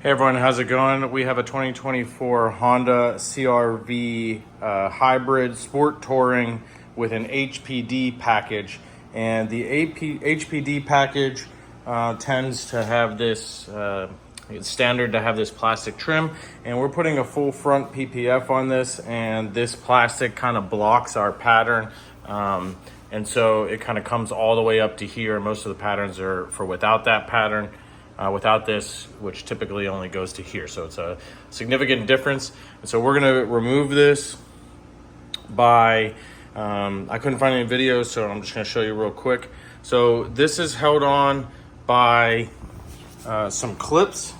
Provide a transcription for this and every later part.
Hey everyone, how's it going? We have a 2024 Honda CRV Hybrid Sport Touring with an HPD package. And the HPD package tends to have this, it's standard to have this plastic trim. And we're putting a full front PPF on this, and this plastic kind of blocks our pattern. And so it kind of comes all the way up to here. Most of the patterns are for without that pattern. Without this, which typically only goes to here. So it's a significant difference. And so we're gonna remove this by, I couldn't find any videos, so I'm just gonna show you real quick. So this is held on by some clips.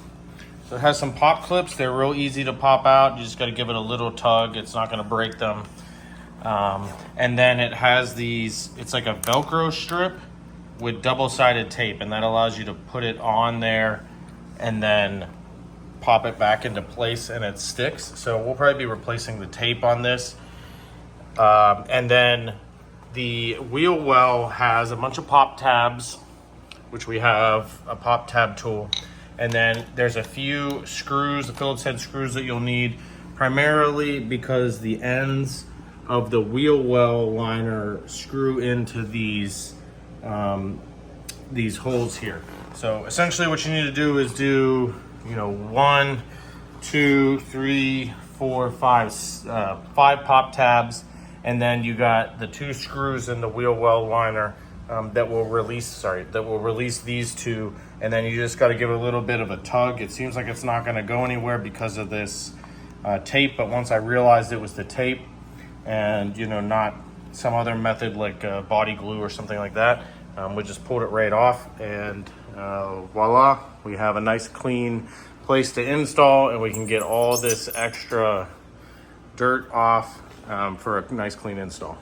So it has some pop clips. They're real easy to pop out. You just gotta give it a little tug. It's not gonna break them. And then it has these, it's like a Velcro strip with double-sided tape, and that allows you to put it on there and then pop it back into place and it sticks. So we'll probably be replacing the tape on this. And then the wheel well has a bunch of pop tabs, which we have a pop tab tool. And then there's a few screws, the Phillips head screws that you'll need, primarily because the ends of the wheel well liner screw into these holes here. So essentially what you need to do is do, 1, 2, 3, 4, 5 pop tabs, and then you got the 2 screws in the wheel well liner that will release these two, and then you just got to give it a little bit of a tug. It seems like it's not going to go anywhere because of this tape, but once I realized it was the tape and not some other method like body glue or something like that, we just pulled it right off, and voila, we have a nice clean place to install, and we can get all this extra dirt off for a nice clean install.